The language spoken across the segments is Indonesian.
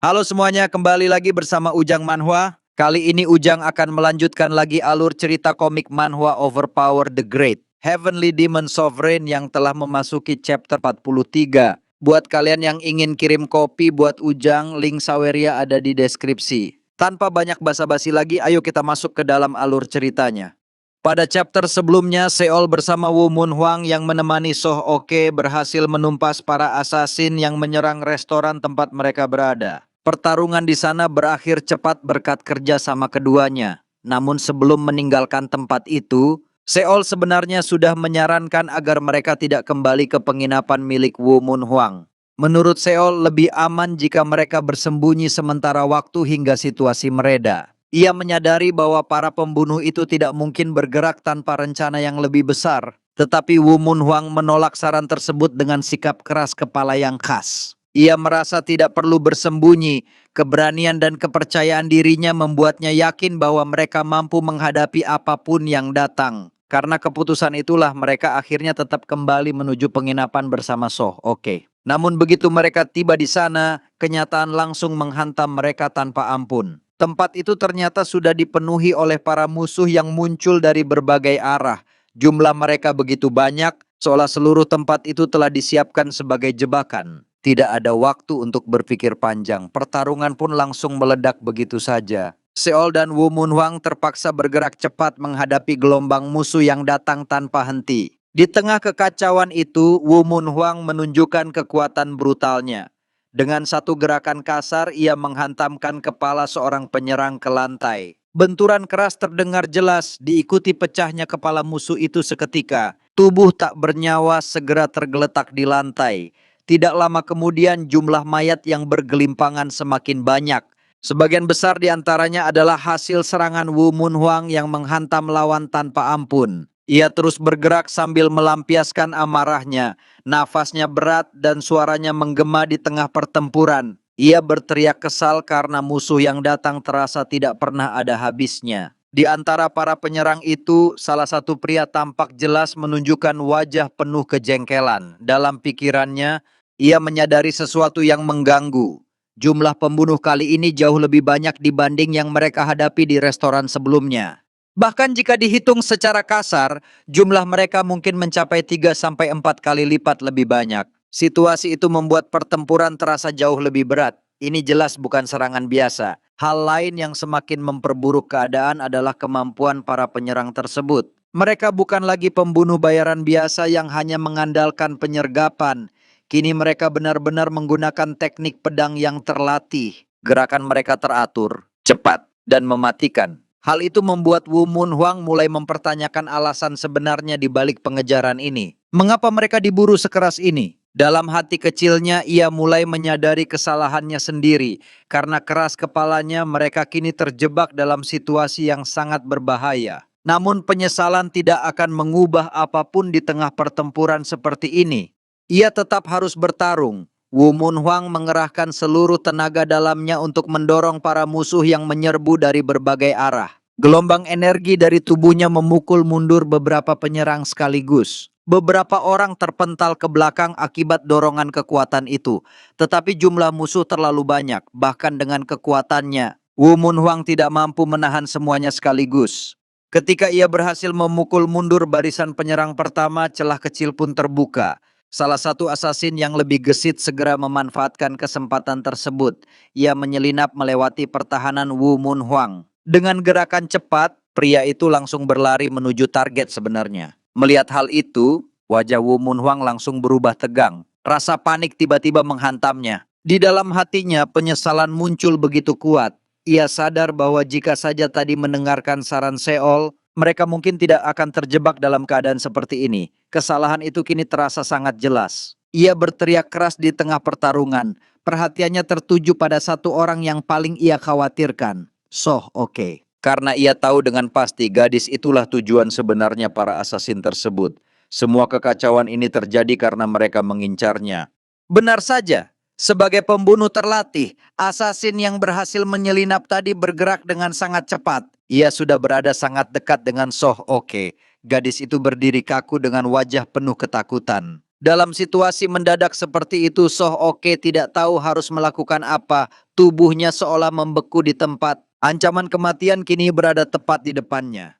Halo semuanya, kembali lagi bersama Ujang Manhwa. Kali ini Ujang akan melanjutkan lagi alur cerita komik manhwa Overpower the Great, Heavenly Demon Sovereign yang telah memasuki chapter 43. Buat kalian yang ingin kirim kopi buat Ujang, link Saweria ada di deskripsi. Tanpa banyak basa-basi lagi, ayo kita masuk ke dalam alur ceritanya. Pada chapter sebelumnya, Seol bersama Woo Moon Hwang yang menemani Soh Oke berhasil menumpas para asasin yang menyerang restoran tempat mereka berada. Pertarungan di sana berakhir cepat berkat kerja sama keduanya. Namun sebelum meninggalkan tempat itu, Seol sebenarnya sudah menyarankan agar mereka tidak kembali ke penginapan milik Woo Moon Hwang. Menurut Seol, lebih aman jika mereka bersembunyi sementara waktu hingga situasi mereda. Ia menyadari bahwa para pembunuh itu tidak mungkin bergerak tanpa rencana yang lebih besar. Tetapi Woo Moon Hwang menolak saran tersebut dengan sikap keras kepala yang khas. Ia merasa tidak perlu bersembunyi. Keberanian dan kepercayaan dirinya membuatnya yakin bahwa mereka mampu menghadapi apapun yang datang. Karena keputusan itulah mereka akhirnya tetap kembali menuju penginapan bersama Soh Oke. Namun begitu mereka tiba di sana, kenyataan langsung menghantam mereka tanpa ampun. Tempat itu ternyata sudah dipenuhi oleh para musuh yang muncul dari berbagai arah. Jumlah mereka begitu banyak, seolah seluruh tempat itu telah disiapkan sebagai jebakan. Tidak ada waktu untuk berpikir panjang, pertarungan pun langsung meledak begitu saja. Seol dan Woo Moon Hwang terpaksa bergerak cepat menghadapi gelombang musuh yang datang tanpa henti. Di tengah kekacauan itu, Woo Moon Hwang menunjukkan kekuatan brutalnya. Dengan satu gerakan kasar, ia menghantamkan kepala seorang penyerang ke lantai. Benturan keras terdengar jelas, diikuti pecahnya kepala musuh itu seketika. Tubuh tak bernyawa segera tergeletak di lantai. Tidak lama kemudian jumlah mayat yang bergelimpangan semakin banyak. Sebagian besar di antaranya adalah hasil serangan Woo Moon Hwang yang menghantam lawan tanpa ampun. Ia terus bergerak sambil melampiaskan amarahnya. Nafasnya berat dan suaranya menggema di tengah pertempuran. Ia berteriak kesal karena musuh yang datang terasa tidak pernah ada habisnya. Di antara para penyerang itu, salah satu pria tampak jelas menunjukkan wajah penuh kejengkelan. Dalam pikirannya, ia menyadari sesuatu yang mengganggu. Jumlah pembunuh kali ini jauh lebih banyak dibanding yang mereka hadapi di restoran sebelumnya. Bahkan jika dihitung secara kasar, jumlah mereka mungkin mencapai 3 sampai 4 kali lipat lebih banyak. Situasi itu membuat pertempuran terasa jauh lebih berat. Ini jelas bukan serangan biasa. Hal lain yang semakin memperburuk keadaan adalah kemampuan para penyerang tersebut. Mereka bukan lagi pembunuh bayaran biasa yang hanya mengandalkan penyergapan. Kini mereka benar-benar menggunakan teknik pedang yang terlatih. Gerakan mereka teratur, cepat, dan mematikan. Hal itu membuat Woo Moon Hwang mulai mempertanyakan alasan sebenarnya di balik pengejaran ini. Mengapa mereka diburu sekeras ini? Dalam hati kecilnya ia mulai menyadari kesalahannya sendiri. Karena keras kepalanya mereka kini terjebak dalam situasi yang sangat berbahaya. Namun penyesalan tidak akan mengubah apapun di tengah pertempuran seperti ini. Ia tetap harus bertarung. Woo Moon Hwang mengerahkan seluruh tenaga dalamnya untuk mendorong para musuh yang menyerbu dari berbagai arah. Gelombang energi dari tubuhnya memukul mundur beberapa penyerang sekaligus. Beberapa orang terpental ke belakang akibat dorongan kekuatan itu. Tetapi jumlah musuh terlalu banyak, bahkan dengan kekuatannya. Woo Moon Hwang tidak mampu menahan semuanya sekaligus. Ketika ia berhasil memukul mundur barisan penyerang pertama, celah kecil pun terbuka. Salah satu asasin yang lebih gesit segera memanfaatkan kesempatan tersebut. Ia menyelinap melewati pertahanan Woo Moon Hwang. Dengan gerakan cepat, pria itu langsung berlari menuju target sebenarnya. Melihat hal itu, wajah Woo Moon Hwang langsung berubah tegang. Rasa panik tiba-tiba menghantamnya. Di dalam hatinya, penyesalan muncul begitu kuat. Ia sadar bahwa jika saja tadi mendengarkan saran Seol, mereka mungkin tidak akan terjebak dalam keadaan seperti ini. Kesalahan itu kini terasa sangat jelas. Ia berteriak keras di tengah pertarungan. Perhatiannya tertuju pada satu orang yang paling ia khawatirkan. Soh Oke. Karena ia tahu dengan pasti gadis itulah tujuan sebenarnya para asasin tersebut. Semua kekacauan ini terjadi karena mereka mengincarnya. Benar saja. Sebagai pembunuh terlatih, asasin yang berhasil menyelinap tadi bergerak dengan sangat cepat. Ia sudah berada sangat dekat dengan Soh Oke. Gadis itu berdiri kaku dengan wajah penuh ketakutan. Dalam situasi mendadak seperti itu, Soh Oke tidak tahu harus melakukan apa. Tubuhnya seolah membeku di tempat. Ancaman kematian kini berada tepat di depannya.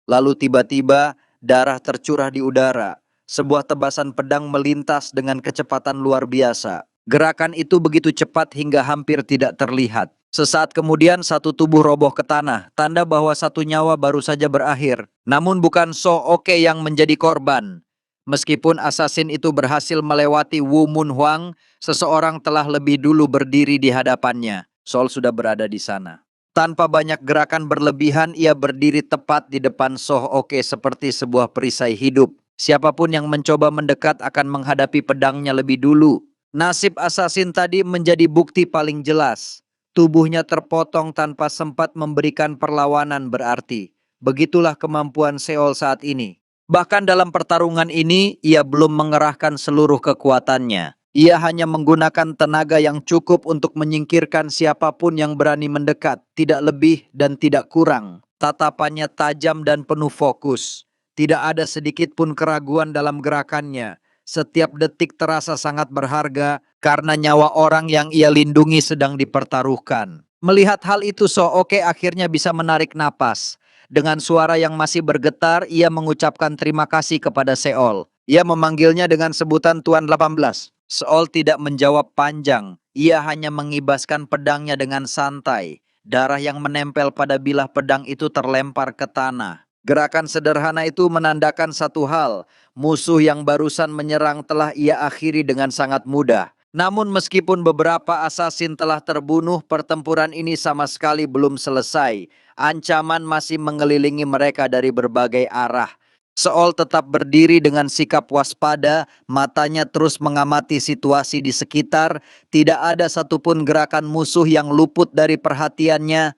Lalu tiba-tiba darah tercurah di udara. Sebuah tebasan pedang melintas dengan kecepatan luar biasa. Gerakan itu begitu cepat hingga hampir tidak terlihat. Sesaat kemudian satu tubuh roboh ke tanah, tanda bahwa satu nyawa baru saja berakhir. Namun bukan Soh Oke yang menjadi korban. Meskipun asasin itu berhasil melewati Wu Mun Huang, seseorang telah lebih dulu berdiri di hadapannya. Sol sudah berada di sana. Tanpa banyak gerakan berlebihan, ia berdiri tepat di depan Soh Oke seperti sebuah perisai hidup. Siapapun yang mencoba mendekat akan menghadapi pedangnya lebih dulu. Nasib asasin tadi menjadi bukti paling jelas. Tubuhnya terpotong tanpa sempat memberikan perlawanan berarti. Begitulah kemampuan Seol saat ini. Bahkan dalam pertarungan ini, ia belum mengerahkan seluruh kekuatannya. Ia hanya menggunakan tenaga yang cukup untuk menyingkirkan siapapun yang berani mendekat, tidak lebih dan tidak kurang. Tatapannya tajam dan penuh fokus. Tidak ada sedikit pun keraguan dalam gerakannya. Setiap detik terasa sangat berharga karena nyawa orang yang ia lindungi sedang dipertaruhkan. Melihat hal itu, So Oke akhirnya bisa menarik napas. Dengan suara yang masih bergetar, ia mengucapkan terima kasih kepada Seol. Ia memanggilnya dengan sebutan Tuan 18. Seol tidak menjawab panjang. Ia hanya mengibaskan pedangnya dengan santai. Darah yang menempel pada bilah pedang itu terlempar ke tanah. Gerakan sederhana itu menandakan satu hal. Musuh yang barusan menyerang telah ia akhiri dengan sangat mudah. Namun meskipun beberapa asasin telah terbunuh, pertempuran ini sama sekali belum selesai. Ancaman masih mengelilingi mereka dari berbagai arah. Seol tetap berdiri dengan sikap waspada, matanya terus mengamati situasi di sekitar. Tidak ada satupun gerakan musuh yang luput dari perhatiannya.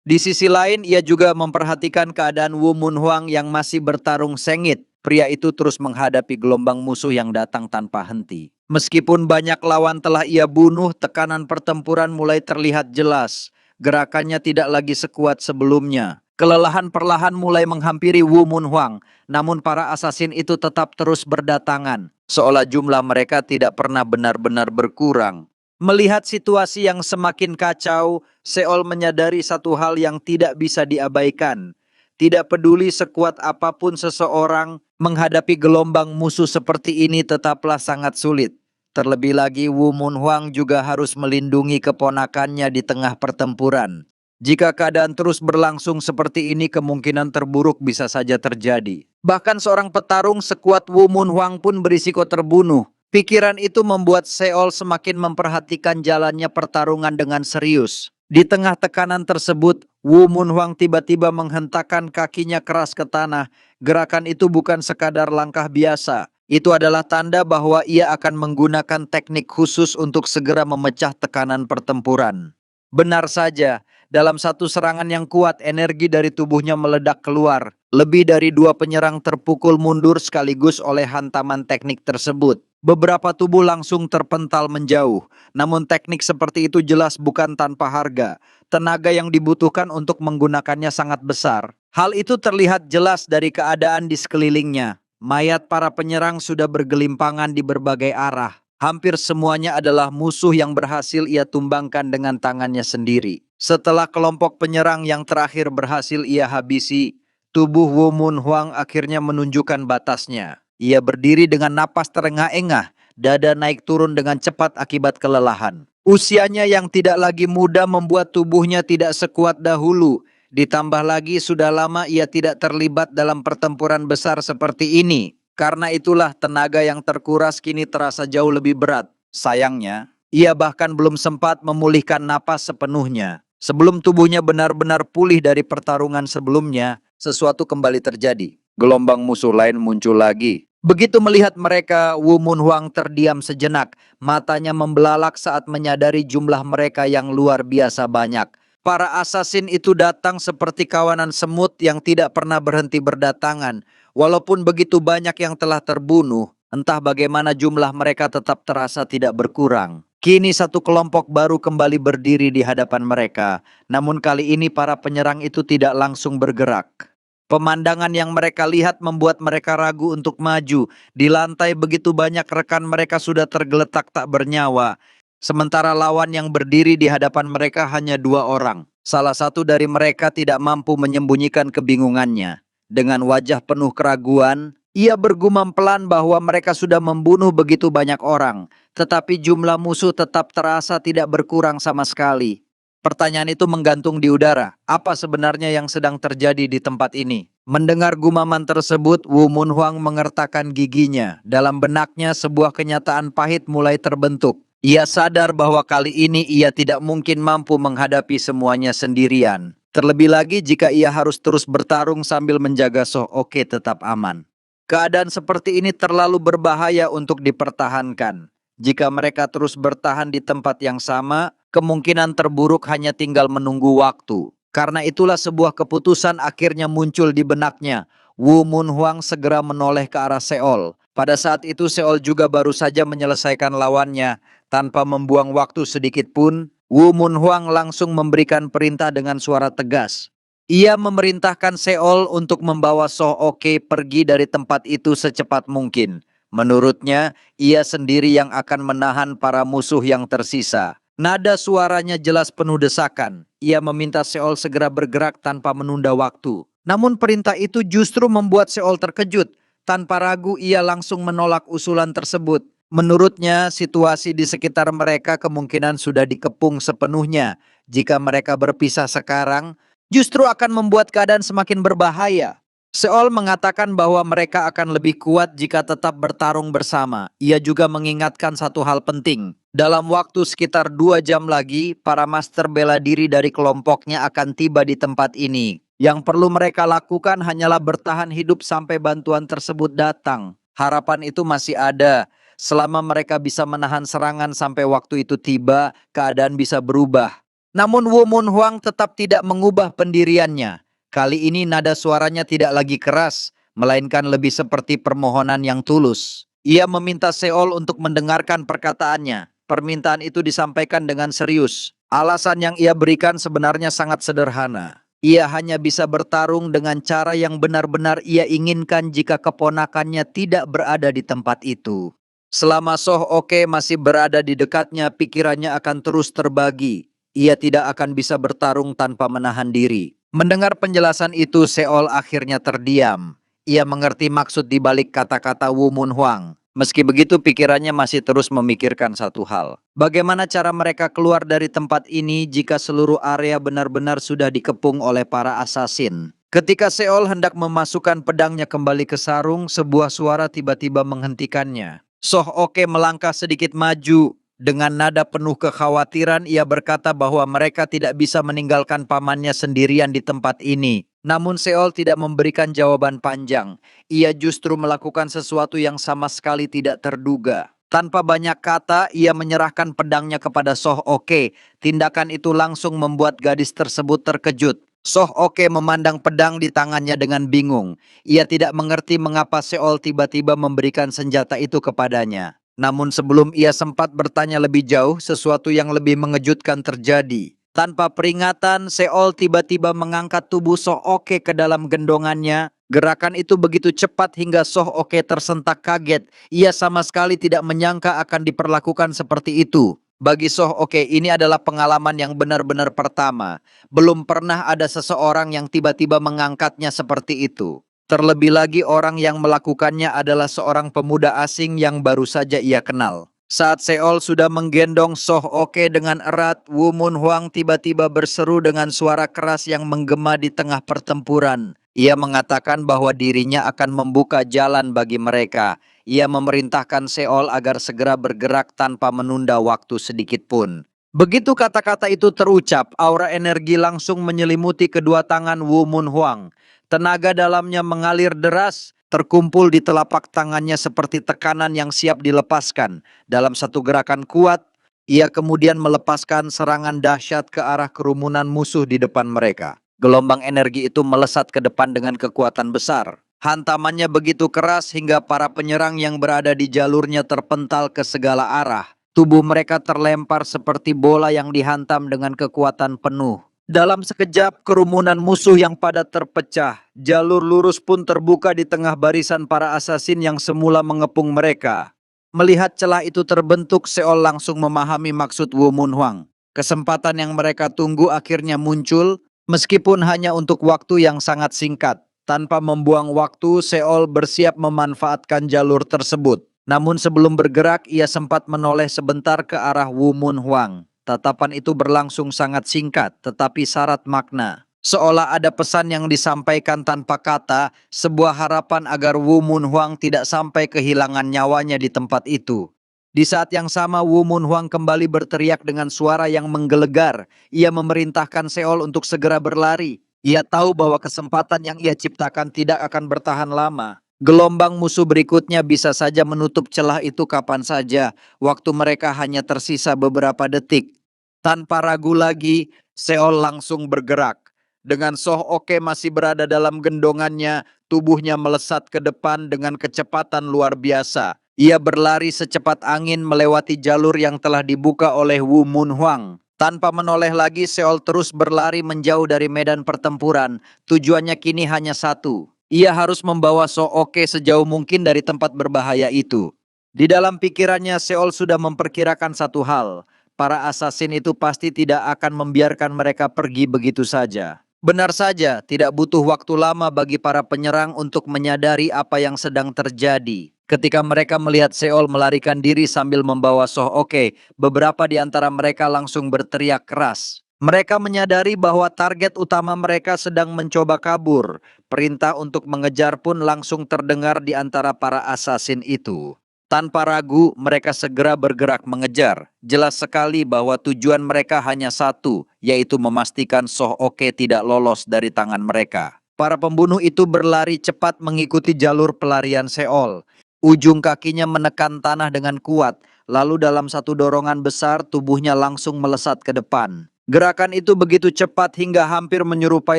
Di sisi lain, ia juga memperhatikan keadaan Wu Mun Huang yang masih bertarung sengit. Pria itu terus menghadapi gelombang musuh yang datang tanpa henti. Meskipun banyak lawan telah ia bunuh, tekanan pertempuran mulai terlihat jelas. Gerakannya tidak lagi sekuat sebelumnya. Kelelahan perlahan mulai menghampiri Wu Mun Huang, namun para asasin itu tetap terus berdatangan. Seolah jumlah mereka tidak pernah benar-benar berkurang. Melihat situasi yang semakin kacau, Seol menyadari satu hal yang tidak bisa diabaikan. Tidak peduli sekuat apapun seseorang, menghadapi gelombang musuh seperti ini tetaplah sangat sulit. Terlebih lagi Wu Mun Huang juga harus melindungi keponakannya di tengah pertempuran. Jika keadaan terus berlangsung seperti ini, kemungkinan terburuk bisa saja terjadi. Bahkan seorang petarung sekuat Wu Mun Huang pun berisiko terbunuh. Pikiran itu membuat Seol semakin memperhatikan jalannya pertarungan dengan serius. Di tengah tekanan tersebut, Wu Mun Huang tiba-tiba menghentakkan kakinya keras ke tanah. Gerakan itu bukan sekadar langkah biasa. Itu adalah tanda bahwa ia akan menggunakan teknik khusus untuk segera memecah tekanan pertempuran. Benar saja, dalam satu serangan yang kuat, energi dari tubuhnya meledak keluar. Lebih dari 2 penyerang terpukul mundur sekaligus oleh hantaman teknik tersebut. Beberapa tubuh langsung terpental menjauh. Namun teknik seperti itu jelas bukan tanpa harga. Tenaga yang dibutuhkan untuk menggunakannya sangat besar. Hal itu terlihat jelas dari keadaan di sekelilingnya. Mayat para penyerang sudah bergelimpangan di berbagai arah. Hampir semuanya adalah musuh yang berhasil ia tumbangkan dengan tangannya sendiri. Setelah kelompok penyerang yang terakhir berhasil ia habisi, tubuh Wu Mun Huang akhirnya menunjukkan batasnya. Ia berdiri dengan napas terengah-engah, dada naik turun dengan cepat akibat kelelahan. Usianya yang tidak lagi muda membuat tubuhnya tidak sekuat dahulu. Ditambah lagi sudah lama ia tidak terlibat dalam pertempuran besar seperti ini. Karena itulah tenaga yang terkuras kini terasa jauh lebih berat. Sayangnya, ia bahkan belum sempat memulihkan napas sepenuhnya. Sebelum tubuhnya benar-benar pulih dari pertarungan sebelumnya, sesuatu kembali terjadi. Gelombang musuh lain muncul lagi. Begitu melihat mereka, Wu Mun Huang terdiam sejenak. Matanya membelalak saat menyadari jumlah mereka yang luar biasa banyak. Para asasin itu datang seperti kawanan semut yang tidak pernah berhenti berdatangan. Walaupun begitu banyak yang telah terbunuh, entah bagaimana jumlah mereka tetap terasa tidak berkurang. Kini satu kelompok baru kembali berdiri di hadapan mereka. Namun kali ini para penyerang itu tidak langsung bergerak. Pemandangan yang mereka lihat membuat mereka ragu untuk maju. Di lantai begitu banyak rekan mereka sudah tergeletak tak bernyawa. Sementara lawan yang berdiri di hadapan mereka hanya 2 orang. Salah satu dari mereka tidak mampu menyembunyikan kebingungannya. Dengan wajah penuh keraguan, ia bergumam pelan bahwa mereka sudah membunuh begitu banyak orang. Tetapi jumlah musuh tetap terasa tidak berkurang sama sekali. Pertanyaan itu menggantung di udara. Apa sebenarnya yang sedang terjadi di tempat ini? Mendengar gumaman tersebut, Wu Munhuang mengertakkan giginya. Dalam benaknya sebuah kenyataan pahit mulai terbentuk. Ia sadar bahwa kali ini ia tidak mungkin mampu menghadapi semuanya sendirian. Terlebih lagi jika ia harus terus bertarung sambil menjaga Soh Oke tetap aman. Keadaan seperti ini terlalu berbahaya untuk dipertahankan. Jika mereka terus bertahan di tempat yang sama, kemungkinan terburuk hanya tinggal menunggu waktu. Karena itulah sebuah keputusan akhirnya muncul di benaknya. Wu Munhuang segera menoleh ke arah Seol. Pada saat itu Seol juga baru saja menyelesaikan lawannya. Tanpa membuang waktu sedikit pun, Wu Munhuang langsung memberikan perintah dengan suara tegas. Ia memerintahkan Seol untuk membawa Soh Oke pergi dari tempat itu secepat mungkin. Menurutnya, ia sendiri yang akan menahan para musuh yang tersisa. Nada suaranya jelas penuh desakan. Ia meminta Seol segera bergerak tanpa menunda waktu. Namun perintah itu justru membuat Seol terkejut. Tanpa ragu ia langsung menolak usulan tersebut. Menurutnya, situasi di sekitar mereka kemungkinan sudah dikepung sepenuhnya. Jika mereka berpisah sekarang, justru akan membuat keadaan semakin berbahaya. Seol mengatakan bahwa mereka akan lebih kuat jika tetap bertarung bersama. Ia juga mengingatkan satu hal penting. Dalam waktu sekitar 2 jam lagi, para master bela diri dari kelompoknya akan tiba di tempat ini. Yang perlu mereka lakukan hanyalah bertahan hidup sampai bantuan tersebut datang. Harapan itu masih ada. Selama mereka bisa menahan serangan sampai waktu itu tiba, keadaan bisa berubah. Namun Wu Munhuang tetap tidak mengubah pendiriannya. Kali ini nada suaranya tidak lagi keras, melainkan lebih seperti permohonan yang tulus. Ia meminta Seol untuk mendengarkan perkataannya. Permintaan itu disampaikan dengan serius. Alasan yang ia berikan sebenarnya sangat sederhana. Ia hanya bisa bertarung dengan cara yang benar-benar ia inginkan jika keponakannya tidak berada di tempat itu. Selama Soh Oke masih berada di dekatnya, pikirannya akan terus terbagi. Ia tidak akan bisa bertarung tanpa menahan diri. Mendengar penjelasan itu, Seol akhirnya terdiam. Ia mengerti maksud di balik kata-kata Wu Munhuang. Meski begitu, pikirannya masih terus memikirkan satu hal. Bagaimana cara mereka keluar dari tempat ini jika seluruh area benar-benar sudah dikepung oleh para asasin? Ketika Seol hendak memasukkan pedangnya kembali ke sarung, sebuah suara tiba-tiba menghentikannya. Soh Oke melangkah sedikit maju. Dengan nada penuh kekhawatiran, ia berkata bahwa mereka tidak bisa meninggalkan pamannya sendirian di tempat ini. Namun Seol tidak memberikan jawaban panjang. Ia justru melakukan sesuatu yang sama sekali tidak terduga. Tanpa banyak kata, ia menyerahkan pedangnya kepada Soh Oke. Tindakan itu langsung membuat gadis tersebut terkejut. Soh Oke memandang pedang di tangannya dengan bingung. Ia tidak mengerti mengapa Seol tiba-tiba memberikan senjata itu kepadanya. Namun sebelum ia sempat bertanya lebih jauh, sesuatu yang lebih mengejutkan terjadi. Tanpa peringatan, Seol tiba-tiba mengangkat tubuh Soh Oke ke dalam gendongannya. Gerakan itu begitu cepat hingga Soh Oke tersentak kaget. Ia sama sekali tidak menyangka akan diperlakukan seperti itu. Bagi Soh Oke, ini adalah pengalaman yang benar-benar pertama. Belum pernah ada seseorang yang tiba-tiba mengangkatnya seperti itu. Terlebih lagi orang yang melakukannya adalah seorang pemuda asing yang baru saja ia kenal. Saat Seol sudah menggendong Soh Oke dengan erat, Wu Munhuang tiba-tiba berseru dengan suara keras yang menggema di tengah pertempuran. Ia mengatakan bahwa dirinya akan membuka jalan bagi mereka. Ia memerintahkan Seol agar segera bergerak tanpa menunda waktu sedikit pun. Begitu kata-kata itu terucap, aura energi langsung menyelimuti kedua tangan Wu Munhuang. Tenaga dalamnya mengalir deras, terkumpul di telapak tangannya seperti tekanan yang siap dilepaskan. Dalam satu gerakan kuat, ia kemudian melepaskan serangan dahsyat ke arah kerumunan musuh di depan mereka. Gelombang energi itu melesat ke depan dengan kekuatan besar. Hantamannya begitu keras hingga para penyerang yang berada di jalurnya terpental ke segala arah. Tubuh mereka terlempar seperti bola yang dihantam dengan kekuatan penuh. Dalam sekejap, kerumunan musuh yang padat terpecah. Jalur lurus pun terbuka di tengah barisan para asasin yang semula mengepung mereka. Melihat celah itu terbentuk, Seol langsung memahami maksud Wu Munhuang. Kesempatan yang mereka tunggu akhirnya muncul, meskipun hanya untuk waktu yang sangat singkat. Tanpa membuang waktu, Seol bersiap memanfaatkan jalur tersebut. Namun sebelum bergerak, ia sempat menoleh sebentar ke arah Wu Munhuang. Tatapan itu berlangsung sangat singkat, tetapi syarat makna. Seolah ada pesan yang disampaikan tanpa kata, sebuah harapan agar Wu Munhuang tidak sampai kehilangan nyawanya di tempat itu. Di saat yang sama, Wu Munhuang kembali berteriak dengan suara yang menggelegar. Ia memerintahkan Seol untuk segera berlari. Ia tahu bahwa kesempatan yang ia ciptakan tidak akan bertahan lama. Gelombang musuh berikutnya bisa saja menutup celah itu kapan saja. Waktu mereka hanya tersisa beberapa detik. Tanpa ragu lagi, Seol langsung bergerak. Dengan Soh Oke masih berada dalam gendongannya, tubuhnya melesat ke depan dengan kecepatan luar biasa. Ia berlari secepat angin melewati jalur yang telah dibuka oleh Wu Munhuang. Tanpa menoleh lagi, Seol terus berlari menjauh dari medan pertempuran. Tujuannya kini hanya satu. Ia harus membawa Soh Oke sejauh mungkin dari tempat berbahaya itu. Di dalam pikirannya, Seol sudah memperkirakan satu hal. Para asasin itu pasti tidak akan membiarkan mereka pergi begitu saja. Benar saja, tidak butuh waktu lama bagi para penyerang untuk menyadari apa yang sedang terjadi. Ketika mereka melihat Seol melarikan diri sambil membawa Soh Oke, beberapa di antara mereka langsung berteriak keras. Mereka menyadari bahwa target utama mereka sedang mencoba kabur. Perintah untuk mengejar pun langsung terdengar di antara para asasin itu. Tanpa ragu, mereka segera bergerak mengejar. Jelas sekali bahwa tujuan mereka hanya satu, yaitu memastikan Soh Oke tidak lolos dari tangan mereka. Para pembunuh itu berlari cepat mengikuti jalur pelarian Seol. Ujung kakinya menekan tanah dengan kuat, lalu dalam satu dorongan besar tubuhnya langsung melesat ke depan. Gerakan itu begitu cepat hingga hampir menyerupai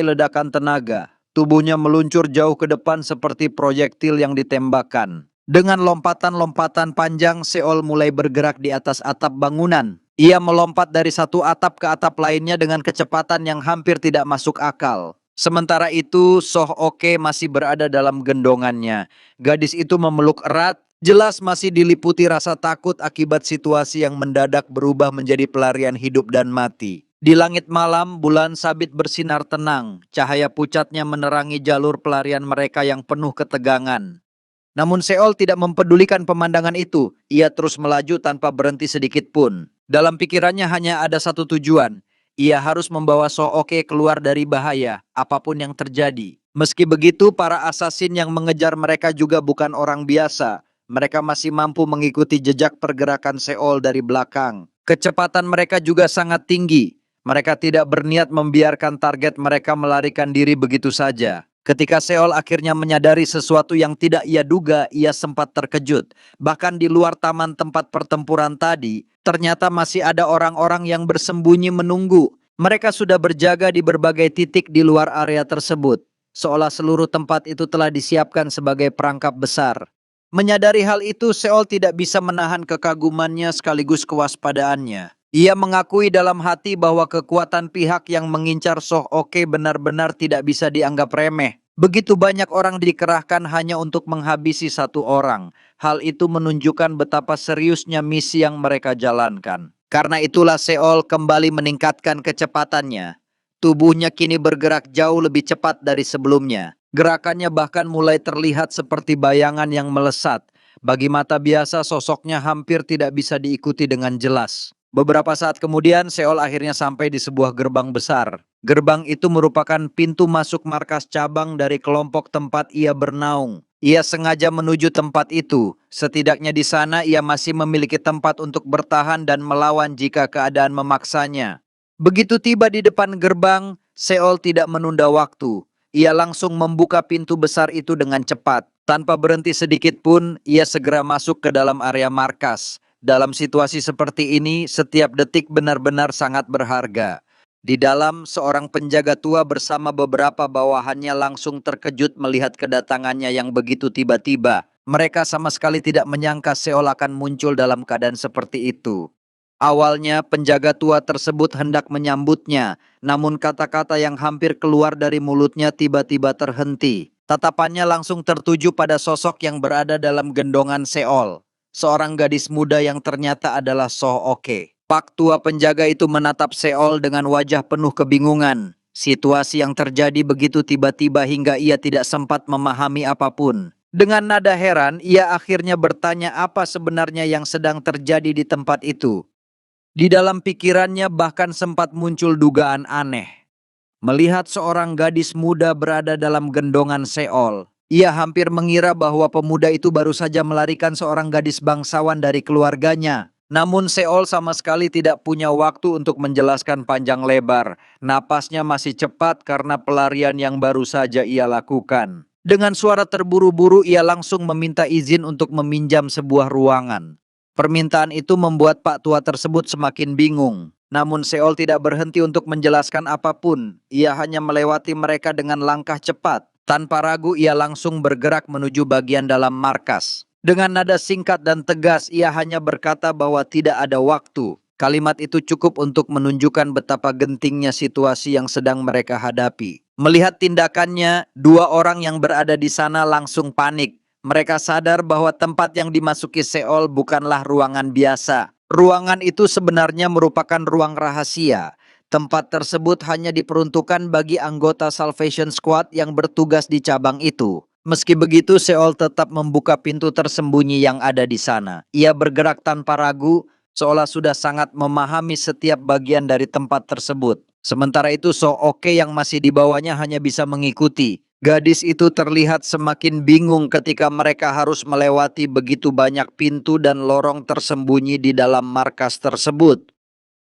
ledakan tenaga. Tubuhnya meluncur jauh ke depan seperti proyektil yang ditembakkan. Dengan lompatan-lompatan panjang, Seol mulai bergerak di atas atap bangunan. Ia melompat dari satu atap ke atap lainnya dengan kecepatan yang hampir tidak masuk akal. Sementara itu, Soh Oke masih berada dalam gendongannya. Gadis itu memeluk erat, jelas masih diliputi rasa takut akibat situasi yang mendadak berubah menjadi pelarian hidup dan mati. Di langit malam, bulan sabit bersinar tenang. Cahaya pucatnya menerangi jalur pelarian mereka yang penuh ketegangan. Namun Seol tidak mempedulikan pemandangan itu. Ia terus melaju tanpa berhenti sedikit pun. Dalam pikirannya hanya ada satu tujuan. Ia harus membawa Soh Oke keluar dari bahaya, apapun yang terjadi. Meski begitu, para asasin yang mengejar mereka juga bukan orang biasa. Mereka masih mampu mengikuti jejak pergerakan Seol dari belakang. Kecepatan mereka juga sangat tinggi. Mereka tidak berniat membiarkan target mereka melarikan diri begitu saja. Ketika Seol akhirnya menyadari sesuatu yang tidak ia duga, ia sempat terkejut. Bahkan di luar taman tempat pertempuran tadi, ternyata masih ada orang-orang yang bersembunyi menunggu. Mereka sudah berjaga di berbagai titik di luar area tersebut. Seolah seluruh tempat itu telah disiapkan sebagai perangkap besar. Menyadari hal itu, Seol tidak bisa menahan kekagumannya sekaligus kewaspadaannya. Ia mengakui dalam hati bahwa kekuatan pihak yang mengincar Soh Oke benar-benar tidak bisa dianggap remeh. Begitu banyak orang dikerahkan hanya untuk menghabisi satu orang. Hal itu menunjukkan betapa seriusnya misi yang mereka jalankan. Karena itulah Seol kembali meningkatkan kecepatannya. Tubuhnya kini bergerak jauh lebih cepat dari sebelumnya. Gerakannya bahkan mulai terlihat seperti bayangan yang melesat. Bagi mata biasa, sosoknya hampir tidak bisa diikuti dengan jelas. Beberapa saat kemudian, Seol akhirnya sampai di sebuah gerbang besar. Gerbang itu merupakan pintu masuk markas cabang dari kelompok tempat ia bernaung. Ia sengaja menuju tempat itu. Setidaknya di sana ia masih memiliki tempat untuk bertahan dan melawan jika keadaan memaksanya. Begitu tiba di depan gerbang, Seol tidak menunda waktu. Ia langsung membuka pintu besar itu dengan cepat. Tanpa berhenti sedikit pun, ia segera masuk ke dalam area markas. Dalam situasi seperti ini, setiap detik benar-benar sangat berharga. Di dalam, seorang penjaga tua bersama beberapa bawahannya langsung terkejut melihat kedatangannya yang begitu tiba-tiba. Mereka sama sekali tidak menyangka Seol akan muncul dalam keadaan seperti itu. Awalnya penjaga tua tersebut hendak menyambutnya, namun kata-kata yang hampir keluar dari mulutnya tiba-tiba terhenti. Tatapannya langsung tertuju pada sosok yang berada dalam gendongan Seol. Seorang gadis muda yang ternyata adalah So Oke. Pak tua penjaga itu menatap Seol dengan wajah penuh kebingungan. Situasi yang terjadi begitu tiba-tiba hingga ia tidak sempat memahami apapun. Dengan nada heran, ia akhirnya bertanya apa sebenarnya yang sedang terjadi di tempat itu. Di dalam pikirannya bahkan sempat muncul dugaan aneh. Melihat seorang gadis muda berada dalam gendongan Seol, ia hampir mengira bahwa pemuda itu baru saja melarikan seorang gadis bangsawan dari keluarganya. Namun Seol sama sekali tidak punya waktu untuk menjelaskan panjang lebar. Napasnya masih cepat karena pelarian yang baru saja ia lakukan. Dengan suara terburu-buru ia langsung meminta izin untuk meminjam sebuah ruangan. Permintaan itu membuat Pak Tua tersebut semakin bingung. Namun Seol tidak berhenti untuk menjelaskan apapun. Ia hanya melewati mereka dengan langkah cepat. Tanpa ragu ia langsung bergerak menuju bagian dalam markas. Dengan nada singkat dan tegas ia hanya berkata bahwa tidak ada waktu. Kalimat itu cukup untuk menunjukkan betapa gentingnya situasi yang sedang mereka hadapi. Melihat tindakannya, dua orang yang berada di sana langsung panik. Mereka sadar bahwa tempat yang dimasuki Seol bukanlah ruangan biasa. Ruangan itu sebenarnya merupakan ruang rahasia. Tempat tersebut hanya diperuntukkan bagi anggota Salvation Squad yang bertugas di cabang itu. Meski begitu, Seol tetap membuka pintu tersembunyi yang ada di sana. Ia bergerak tanpa ragu, seolah sudah sangat memahami setiap bagian dari tempat tersebut. Sementara itu, So Oke yang masih di bawahnya hanya bisa mengikuti. Gadis itu terlihat semakin bingung ketika mereka harus melewati begitu banyak pintu dan lorong tersembunyi di dalam markas tersebut.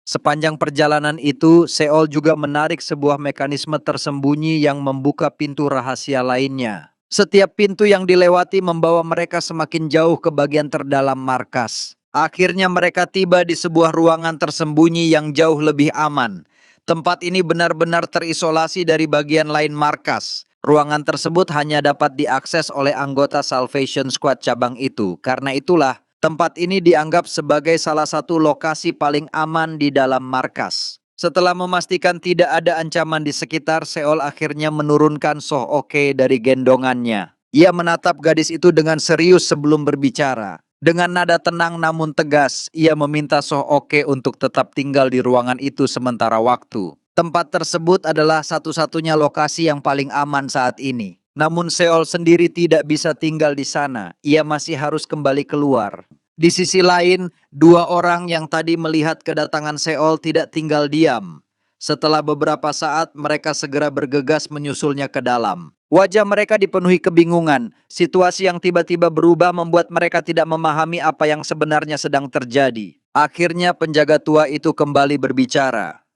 Sepanjang perjalanan itu, Seol juga menarik sebuah mekanisme tersembunyi yang membuka pintu rahasia lainnya. Setiap pintu yang dilewati membawa mereka semakin jauh ke bagian terdalam markas. Akhirnya mereka tiba di sebuah ruangan tersembunyi yang jauh lebih aman. Tempat ini benar-benar terisolasi dari bagian lain markas. Ruangan tersebut hanya dapat diakses oleh anggota Salvation Squad cabang itu. Karena itulah, tempat ini dianggap sebagai salah satu lokasi paling aman di dalam markas. Setelah memastikan tidak ada ancaman di sekitar, Seol akhirnya menurunkan So Oke dari gendongannya. Ia menatap gadis itu dengan serius sebelum berbicara. Dengan nada tenang namun tegas, ia meminta So Oke untuk tetap tinggal di ruangan itu sementara waktu. Tempat tersebut adalah satu-satunya lokasi yang paling aman saat ini. Namun Seol sendiri tidak bisa tinggal di sana. Ia masih harus kembali keluar. Di sisi lain, dua orang yang tadi melihat kedatangan Seol tidak tinggal diam. Setelah beberapa saat, mereka segera bergegas menyusulnya ke dalam. Wajah mereka dipenuhi kebingungan. Situasi yang tiba-tiba berubah membuat mereka tidak memahami apa yang sebenarnya sedang terjadi. Akhirnya penjaga tua itu kembali berbicara.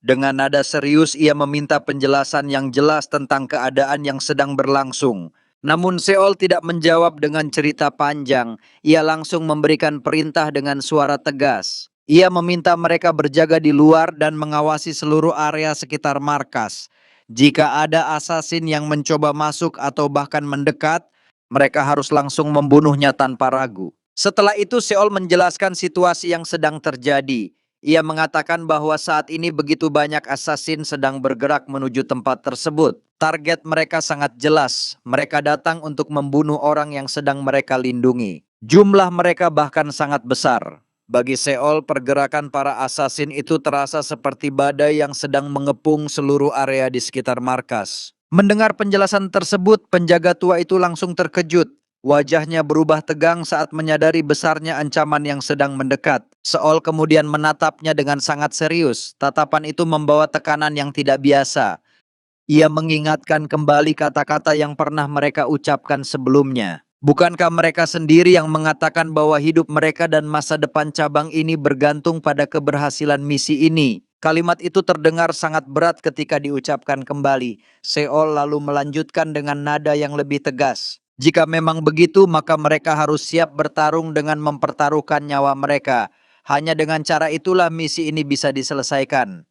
Dengan nada serius ia meminta penjelasan yang jelas tentang keadaan yang sedang berlangsung. Namun Seol tidak menjawab dengan cerita panjang. Ia langsung memberikan perintah dengan suara tegas. Ia meminta mereka berjaga di luar dan mengawasi seluruh area sekitar markas. Jika ada asasin yang mencoba masuk atau bahkan mendekat, mereka harus langsung membunuhnya tanpa ragu. Setelah itu Seol menjelaskan situasi yang sedang terjadi. Ia mengatakan bahwa saat ini begitu banyak asasin sedang bergerak menuju tempat tersebut. Target mereka sangat jelas. Mereka datang untuk membunuh orang yang sedang mereka lindungi. Jumlah mereka bahkan sangat besar. Bagi Seol, pergerakan para asasin itu terasa seperti badai yang sedang mengepung seluruh area di sekitar markas. Mendengar penjelasan tersebut, penjaga tua itu langsung terkejut. Wajahnya berubah tegang saat menyadari besarnya ancaman yang sedang mendekat. Seol kemudian menatapnya dengan sangat serius. Tatapan itu membawa tekanan yang tidak biasa. Ia mengingatkan kembali kata-kata yang pernah mereka ucapkan sebelumnya. Bukankah mereka sendiri yang mengatakan bahwa hidup mereka dan masa depan cabang ini bergantung pada keberhasilan misi ini? Kalimat itu terdengar sangat berat ketika diucapkan kembali. Seol lalu melanjutkan dengan nada yang lebih tegas. Jika memang begitu, maka mereka harus siap bertarung dengan mempertaruhkan nyawa mereka. Hanya dengan cara itulah misi ini bisa diselesaikan.